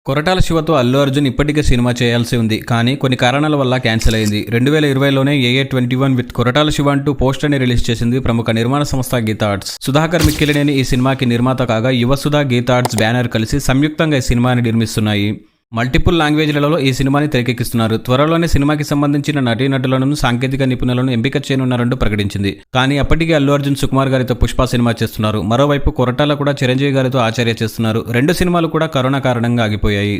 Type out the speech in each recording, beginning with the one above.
కొరటాల శివతో అల్లు అర్జున్ ఇప్పటికే సినిమా చేయాల్సి ఉంది, కానీ కొన్ని కారణాల వల్ల క్యాన్సిల్ అయింది. 2020లోనే AA21 విత్ కొరటాల శివ అంటూ పోస్టర్ని రిలీజ్ చేసింది ప్రముఖ నిర్మాణ సంస్థ గీతా ఆర్ట్స్. సుధాకర్ మిక్కిలినేని ఈ సినిమాకి నిర్మాత కాగా యువ సుధా గీతా ఆర్ట్స్ బ్యానర్ కలిసి సంయుక్తంగా ఈ సినిమాని నిర్మిస్తున్నాయి. మల్టిపుల్ లాంగ్వేజ్లలో ఈ సినిమాని తెరకెక్కిస్తున్నారు. త్వరలోనే సినిమాకి సంబంధించిన నటీనటులను, సాంకేతిక నిపుణులను ఎంపిక చేయనున్నారంటూ ప్రకటించింది. కానీ అప్పటికే అల్లు అర్జున్ సుకుమార్ గారితో పుష్ప సినిమా చేస్తున్నారు. మరోవైపు కొరటాల కూడా చిరంజీవి గారితో ఆచార్య చేస్తున్నారు. రెండు సినిమాలు కూడా కరోనా కారణంగా ఆగిపోయాయి.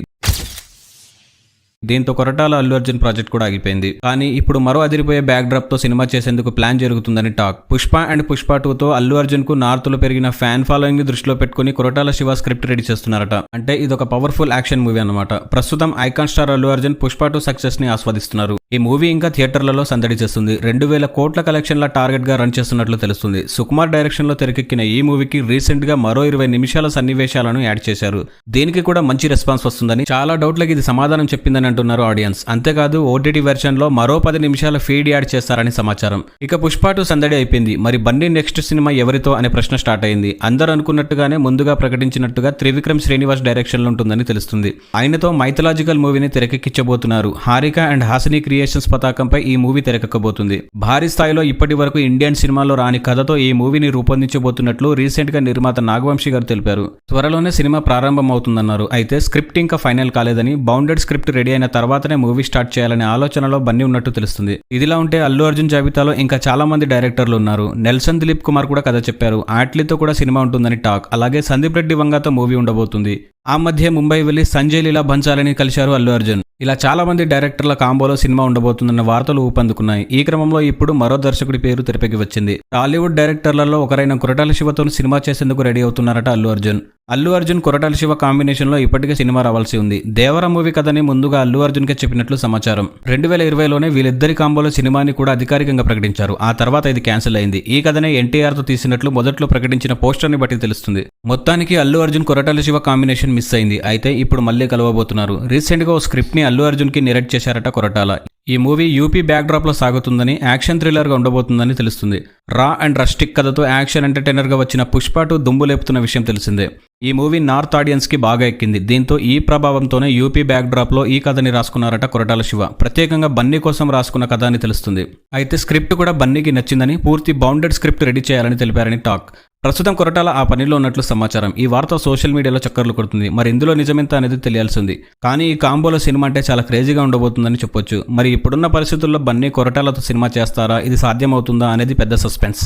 దీంతో కొరటాల అల్లు అర్జున్ ప్రాజెక్ట్ కూడా ఆగిపోయింది. కానీ ఇప్పుడు మరో అదిరిపోయే బ్యాక్ డ్రాప్ తో సినిమా చేసేందుకు ప్లాన్ జరుగుతుందని టాక్. పుష్ప అండ్ పుష్ప 2తో అల్లు అర్జున్ కు నార్త్ లో పెరిగిన ఫ్యాన్ ఫాలోయింగ్ దృష్టిలో పెట్టుకుని కొరటాల శివ స్క్రిప్ట్ రెడీ చేస్తున్నారట. అంటే ఇదొక పవర్ఫుల్ యాక్షన్ మూవీ అన్నమాట. ప్రస్తుతం icon star Allu Arjun Pushpa 2 success ని ఆస్వాదిస్తున్నారు. ఈ మూవీ ఇంకా థియేటర్లలో సందడి చేస్తుంది. 2000 కోట్ల కలెక్షన్ల టార్గెట్ గా రన్ చేస్తున్నట్లు తెలుస్తుంది. సుకుమార్ డైరెక్షన్ లో తెరకెక్కిన ఈ మూవీకి రీసెంట్ గా మరో 20 నిమిషాల సన్నివేశాలను యాడ్ చేశారు. దీనికి కూడా మంచి రెస్పాన్స్ వస్తుందని, చాలా డౌట్లకి ఇది సమాధానం చెప్పిందని అంటున్నారు ఆడియన్స్. అంతేకాదు ఓటీటీ వెర్షన్ లో మరో 10 నిమిషాల ఫీడ్ యాడ్ చేస్తారని సమాచారం. ఇక పుష్ప 2 సందడి అయిపోయింది. మరి బన్నీ నెక్స్ట్ సినిమా ఎవరితో అనే ప్రశ్న స్టార్ట్ అయింది. అందరూ అనుకున్నట్టుగానే ముందుగా ప్రకటించినట్టుగా త్రివిక్రమ్ శ్రీనివాస్ డైరెక్షన్ లో ఉంటుందని తెలుస్తుంది. ఆయనతో మైథలాజికల్ మూవీని తెరకెక్కించబోతున్నారు. హారిక అండ్ హాసిని క్రియేషన్స్ పతాకంపై ఈ మూవీ తెరకెక్కబోతుంది. భారీ స్థాయిలో ఇప్పటి వరకు ఇండియన్ సినిమాలో రాని కథతో ఈ మూవీని రూపొందించబోతున్నట్లు రీసెంట్ గా నిర్మాత నాగవంశీ గారు తెలిపారు. త్వరలోనే సినిమా ప్రారంభం అవుతుందన్నారు. అయితే స్క్రిప్ట్ ఇంకా ఫైనల్ కాలేదని, బౌండెడ్ స్క్రిప్ట్ రెడీ అయిన తర్వాతనే మూవీ స్టార్ట్ చేయాలనే ఆలోచనలో బన్నీ ఉన్నట్టు తెలుస్తుంది. ఇదిలా ఉంటే అల్లు అర్జున్ జాబితాలో ఇంకా చాలా మంది డైరెక్టర్లు ఉన్నారు. నెల్సన్ దిలీప్ కుమార్ కూడా కథ చెప్పారు. ఆట్లీతో కూడా సినిమా ఉంటుందని టాక్. అలాగే సందీప్ రెడ్డి వంగాతో మూవీ ఉండబోతుంది. ఆ మధ్య ముంబై వెళ్లి సంజయ్ లీలా భన్సాలిని కలిశారు అల్లు అర్జున్. ఇలా చాలా మంది డైరెక్టర్ల కాంబోలో సినిమా ఉండబోతుందన్న వార్తలు ఊపందుకున్నాయి. ఈ క్రమంలో ఇప్పుడు మరో దర్శకుడి పేరు తెరపైకి వచ్చింది. టాలీవుడ్ డైరెక్టర్లలో ఒకరైన కొరటాల శివతో సినిమా చేసేందుకు రెడీ అవుతున్నారట అల్లు అర్జున్. అల్లు అర్జున్ కొరటాల శివ కాంబినేషన్ లో ఇప్పటికే సినిమా రావాల్సి ఉంది. దేవర మూవీ కథని ముందుగా అల్లు అర్జున్ కే చెప్పినట్లు సమాచారం. 2020లోనే వీళ్ళిద్దరి కాంబోలో సినిమాని కూడా అధికారికంగా ప్రకటించారు. ఆ తర్వాత ఇది క్యాన్సిల్ అయింది. ఈ కథనే ఎన్టీఆర్ తో తీసినట్లు మొదట్లో ప్రకటించిన పోస్టర్ ని బట్టి తెలుస్తుంది. మొత్తానికి అల్లు అర్జున్ కొరటాల శివ కాంబినేషన్ మిస్ అయింది. అయితే ఇప్పుడు మళ్ళీ కలవబోతున్నారు. రీసెంట్ గా ఓ స్క్రిప్ట్ ని అల్లు అర్జున్ కి నెరేట్ చేశారట కొరటాల. ఈ మూవీ యూపీ బ్యాక్ డ్రాప్ లో సాగుతుందని, యాక్షన్ థ్రిల్లర్ గా ఉండబోతుందని తెలుస్తుంది. రా అండ్ రస్టిక్ కథతో యాక్షన్ ఎంటర్టైనర్ గా వచ్చిన పుష్ప 2 దుమ్ము లేపుతున్న విషయం తెలిసిందే. ఈ మూవీ నార్త్ ఆడియన్స్ కి బాగా ఎక్కింది. దీంతో ఈ ప్రభావంతోనే యూపీ బ్యాక్ డ్రాప్ లో ఈ కథని రాసుకున్నారట కొరటాల శివ. ప్రత్యేకంగా బన్నీ కోసం రాసుకున్న కథ అని తెలుస్తుంది. అయితే స్క్రిప్ట్ కూడా బన్నీకి నచ్చిందని, పూర్తి బౌండెడ్ స్క్రిప్ట్ రెడీ చేయాలని తెలిపారని టాక్. ప్రస్తుతం కొరటాల ఆ పనిలో ఉన్నట్లు సమాచారం. ఈ వార్త సోషల్ మీడియాలో చక్కర్లు కొడుతుంది. మరి ఇందులో నిజమెంత అనేది తెలియాల్సి ఉంది. కానీ ఈ కాంబోలో సినిమా అంటే చాలా క్రేజీగా ఉండబోతుందని చెప్పొచ్చు. మరి ఇప్పుడున్న పరిస్థితుల్లో బన్నీ కొరటాలతో సినిమా చేస్తారా, ఇది సాధ్యమవుతుందా అనేది పెద్ద సస్పెన్స్.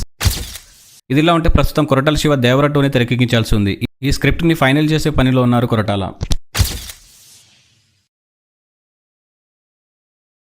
ఇదిలా ఉంటే ప్రస్తుతం కొరటాల శివ దేవర 2ని తెరకెక్కించాల్సి ఉంది. ఈ స్క్రిప్ట్ ని ఫైనల్ చేసే పనిలో ఉన్నారు కొరటాల.